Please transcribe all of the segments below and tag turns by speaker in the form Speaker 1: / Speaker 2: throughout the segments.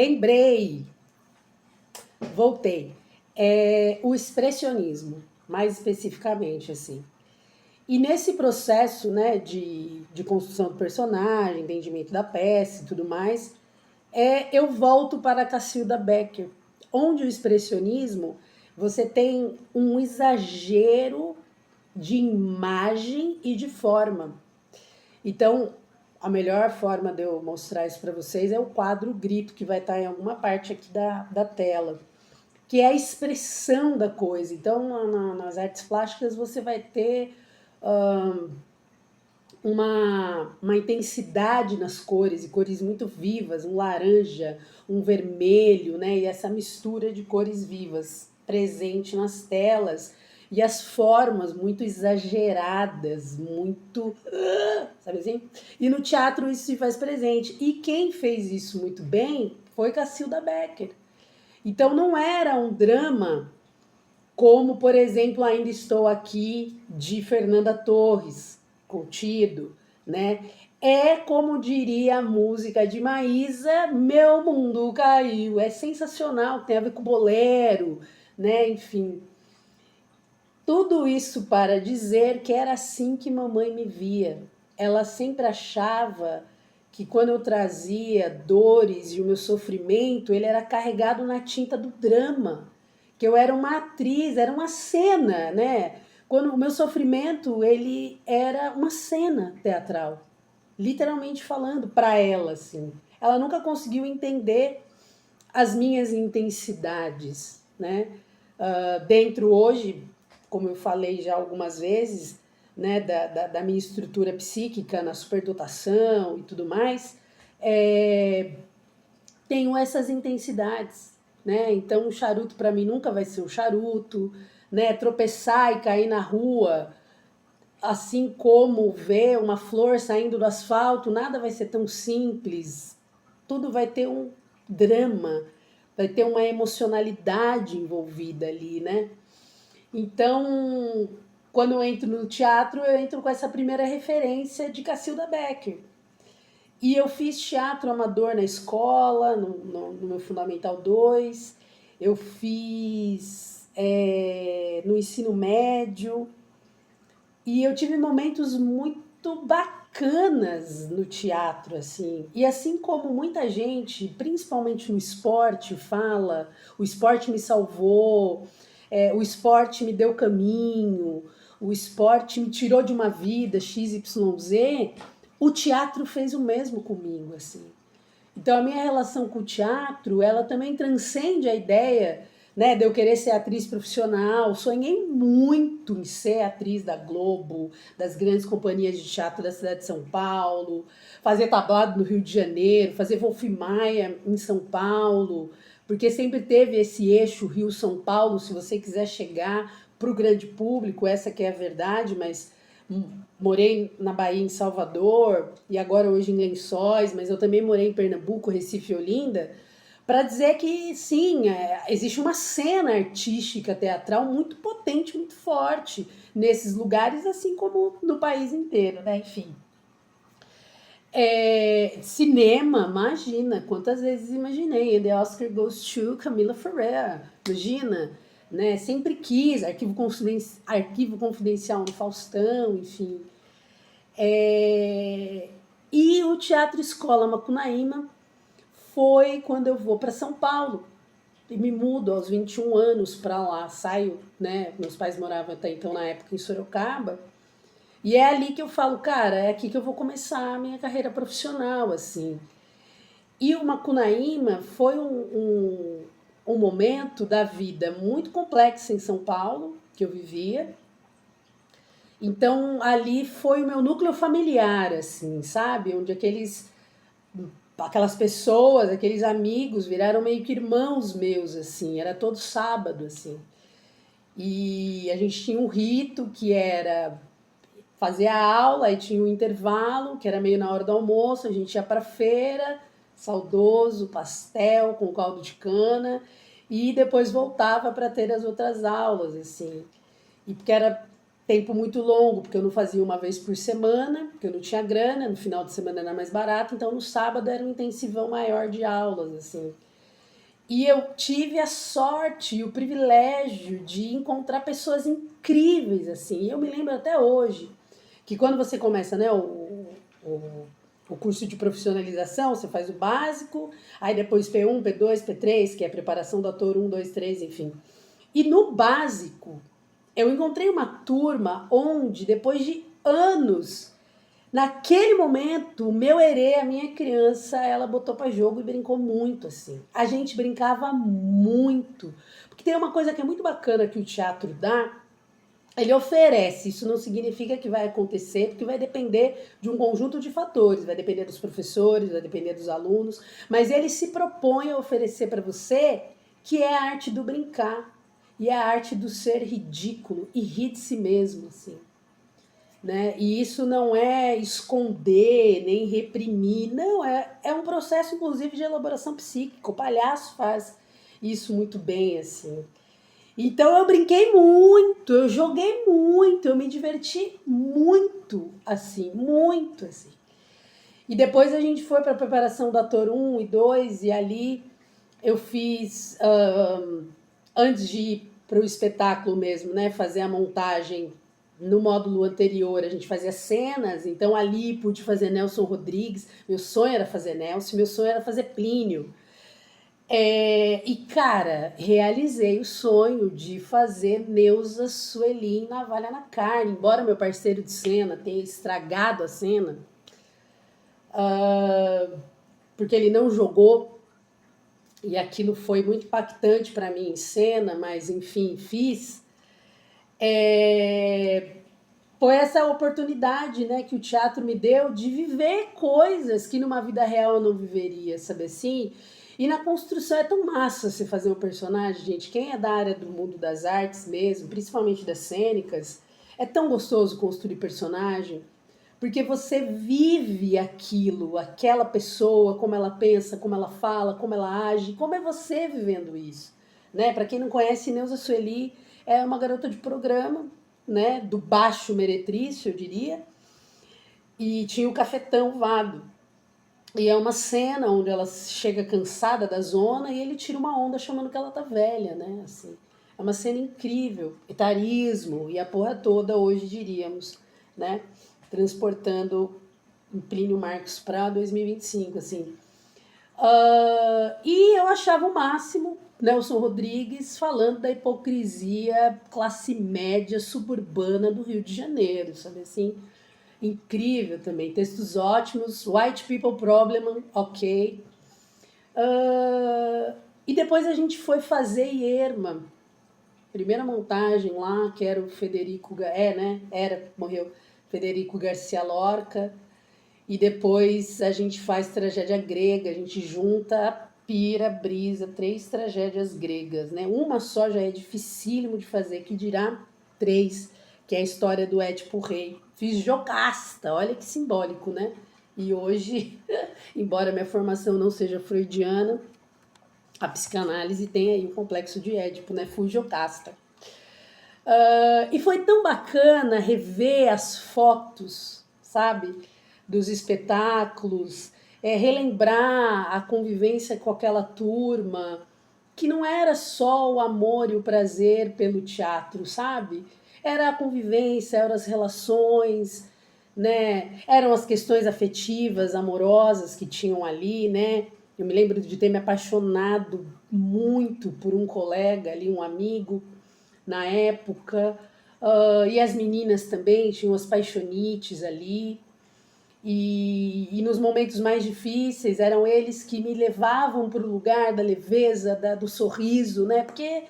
Speaker 1: lembrei, voltei. O expressionismo, mais especificamente, assim. E nesse processo, né, de construção do personagem, entendimento da peça e tudo mais, eu volto para Cacilda Becker, onde o expressionismo, você tem um exagero de imagem e de forma. Então, a melhor forma de eu mostrar isso para vocês é o quadro Grito, que vai estar em alguma parte aqui da tela, que é a expressão da coisa. Então, nas artes plásticas, você vai ter uma intensidade nas cores, e cores muito vivas, um laranja, um vermelho, né? E essa mistura de cores vivas presente nas telas, e as formas muito exageradas, muito, sabe assim? E no teatro isso se faz presente. E quem fez isso muito bem foi Cacilda Becker. Então não era um drama como, por exemplo, Ainda Estou Aqui, de Fernanda Torres, contido, né? É, como diria a música de Maísa, Meu Mundo Caiu. É sensacional, tem a ver com bolero, né? Enfim, tudo isso para dizer que era assim que mamãe me via. Ela sempre achava que quando eu trazia dores e o meu sofrimento, ele era carregado na tinta do drama, que eu era uma atriz, era uma cena, né? Quando o meu sofrimento, ele era uma cena teatral, literalmente falando para ela, assim. Ela nunca conseguiu entender as minhas intensidades, né? Dentro hoje, como eu falei já algumas vezes, né, da minha estrutura psíquica na superdotação e tudo mais, tenho essas intensidades, né? Então o charuto para mim nunca vai ser um charuto, né? Tropeçar e cair na rua, assim como ver uma flor saindo do asfalto, nada vai ser tão simples. Tudo vai ter um drama, vai ter uma emocionalidade envolvida ali, né? Então, quando eu entro no teatro, eu entro com essa primeira referência de Cacilda Becker. E eu fiz teatro amador na escola, no meu Fundamental 2, eu fiz no ensino médio, e eu tive momentos muito bacanas no teatro, assim. E assim como muita gente, principalmente no esporte, fala, o esporte me salvou, o esporte me deu caminho, o esporte me tirou de uma vida XYZ, o teatro fez o mesmo comigo, assim. Então a minha relação com o teatro, ela também transcende a ideia, né, de eu querer ser atriz profissional. Sonhei muito em ser atriz da Globo, das grandes companhias de teatro da cidade de São Paulo, fazer tablado no Rio de Janeiro, fazer Wolf Maia em São Paulo, porque sempre teve esse eixo Rio-São Paulo, se você quiser chegar para o grande público, essa que é a verdade, mas morei na Bahia, em Salvador, e agora hoje em Lençóis, mas eu também morei em Pernambuco, Recife e Olinda, para dizer que sim, existe uma cena artística teatral muito potente, muito forte nesses lugares, assim como no país inteiro, né? Enfim. Cinema, imagina, quantas vezes imaginei, The Oscar Goes to Camila Ferreira, imagina, né? Sempre quis, arquivo confidencial no Faustão, enfim. E o Teatro Escola Macunaíma foi quando eu vou para São Paulo e me mudo aos 21 anos para lá, saio, né? Meus pais moravam até então na época em Sorocaba, e é ali que eu falo, cara, é aqui que eu vou começar a minha carreira profissional, assim. E o Macunaíma foi um momento da vida muito complexo em São Paulo, que eu vivia. Então, ali foi o meu núcleo familiar, assim, sabe? Onde aquelas pessoas, aqueles amigos viraram meio que irmãos meus, assim. Era todo sábado, assim. E a gente tinha um rito que era fazer a aula, e tinha um intervalo, que era meio na hora do almoço, a gente ia para feira, saudoso, pastel com caldo de cana, e depois voltava para ter as outras aulas, assim. E porque era tempo muito longo, porque eu não fazia uma vez por semana, porque eu não tinha grana, no final de semana era mais barato, então no sábado era um intensivão maior de aulas, assim. E eu tive a sorte e o privilégio de encontrar pessoas incríveis, assim. E eu me lembro até hoje que quando você começa, né, o, o curso de profissionalização, você faz o básico, aí depois P1, P2, P3, que é preparação do ator 1, 2, 3, enfim. E no básico, eu encontrei uma turma onde, depois de anos, naquele momento, o meu herê, a minha criança, ela botou para jogo e brincou muito, assim. A gente brincava muito. Porque tem uma coisa que é muito bacana que o teatro dá, ele oferece, isso não significa que vai acontecer, porque vai depender de um conjunto de fatores, vai depender dos professores, vai depender dos alunos, mas ele se propõe a oferecer para você que é a arte do brincar, e é a arte do ser ridículo, e rir de si mesmo, assim. Né? E isso não é esconder, nem reprimir, não, é um processo, inclusive, de elaboração psíquica. O palhaço faz isso muito bem, assim. Então eu brinquei muito, eu joguei muito, eu me diverti muito, assim, muito, assim. E depois a gente foi para a preparação do ator 1 e 2, e ali eu fiz, antes de ir para o espetáculo mesmo, né, fazer a montagem no módulo anterior, a gente fazia cenas, então ali pude fazer Nelson Rodrigues, meu sonho era fazer Nelson, meu sonho era fazer Plínio. E, cara, realizei o sonho de fazer Neuza Sueli em Navalha na Carne, embora meu parceiro de cena tenha estragado a cena, porque ele não jogou, e aquilo foi muito impactante para mim em cena, mas enfim, fiz. Foi essa oportunidade, né, que o teatro me deu de viver coisas que numa vida real eu não viveria, sabe assim? E na construção é tão massa você fazer um personagem, gente. Quem é da área do mundo das artes mesmo, principalmente das cênicas, é tão gostoso construir personagem, porque você vive aquilo, aquela pessoa, como ela pensa, como ela fala, como ela age, como é você vivendo isso, né? Para quem não conhece, Neuza Sueli é uma garota de programa, né, do baixo meretrício, eu diria, e tinha o cafetão Vado. E é uma cena onde ela chega cansada da zona e ele tira uma onda chamando que ela tá velha, né? Assim, é uma cena incrível, etarismo e a porra toda hoje diríamos, né? Transportando Plínio Marcos para 2025, assim. E eu achava o máximo Nelson Rodrigues falando da hipocrisia classe média suburbana do Rio de Janeiro, sabe assim? Incrível também, textos ótimos, White People Problem, ok. E depois a gente foi fazer Irma, primeira montagem lá, que era o Federico, né? Morreu, Federico Garcia Lorca. E depois a gente faz tragédia grega, a gente junta a pira, brisa, 3 tragédias gregas, né? Uma só já é dificílimo de fazer, que dirá 3, que é a história do Édipo Rei. Fiz Jocasta, olha que simbólico, né? E hoje, embora minha formação não seja freudiana, a psicanálise tem aí o complexo de Édipo, né? Fui Jocasta. E foi tão bacana rever as fotos, sabe? Dos espetáculos, relembrar a convivência com aquela turma, que não era só o amor e o prazer pelo teatro, sabe? Era a convivência, eram as relações, né? Eram as questões afetivas, amorosas que tinham ali, né? Eu me lembro de ter me apaixonado muito por um colega ali, um amigo, na época, e as meninas também tinham as paixonites ali, e nos momentos mais difíceis eram eles que me levavam para o lugar da leveza, do sorriso, né? Porque,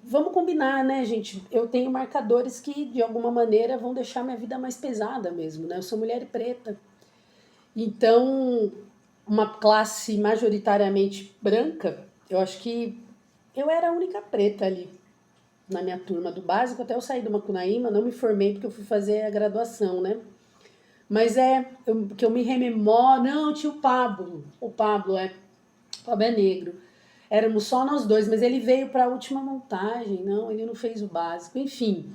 Speaker 1: vamos combinar, né, gente? Eu tenho marcadores que, de alguma maneira, vão deixar minha vida mais pesada mesmo, né? Eu sou mulher preta. Então, uma classe majoritariamente branca, eu acho que eu era a única preta ali na minha turma do básico, até eu sair do Macunaíma, não me formei porque eu fui fazer a graduação, né? Mas que eu me rememoro, não, tinha o Pablo é negro. Éramos só nós dois, mas ele veio para a última montagem, não, ele não fez o básico, enfim.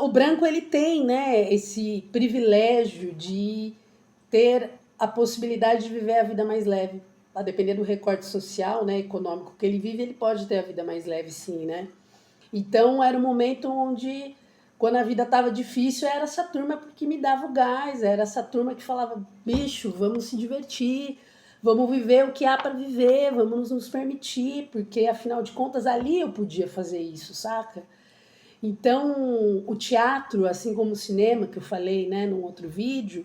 Speaker 1: O branco, ele tem, né, esse privilégio de ter a possibilidade de viver a vida mais leve, a depender do recorte social, né, econômico que ele vive, ele pode ter a vida mais leve, sim, né? Então era um momento onde, quando a vida estava difícil, era essa turma que me dava o gás, era essa turma que falava, bicho, vamos se divertir, vamos viver o que há para viver, vamos nos permitir, porque afinal de contas ali eu podia fazer isso, saca? Então o teatro, assim como o cinema, que eu falei, né, num outro vídeo,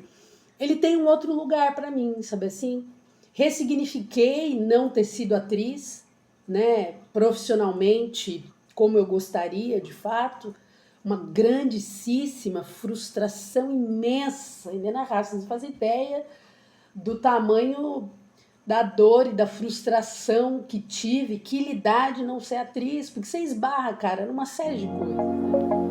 Speaker 1: ele tem um outro lugar para mim, sabe assim? Ressignifiquei não ter sido atriz, né, profissionalmente, como eu gostaria, de fato, uma grandíssima frustração imensa, inenarrável. Vocês não fazem ideia do tamanho da dor e da frustração que tive, que lidar de não ser atriz, porque você esbarra, cara, numa série de coisas.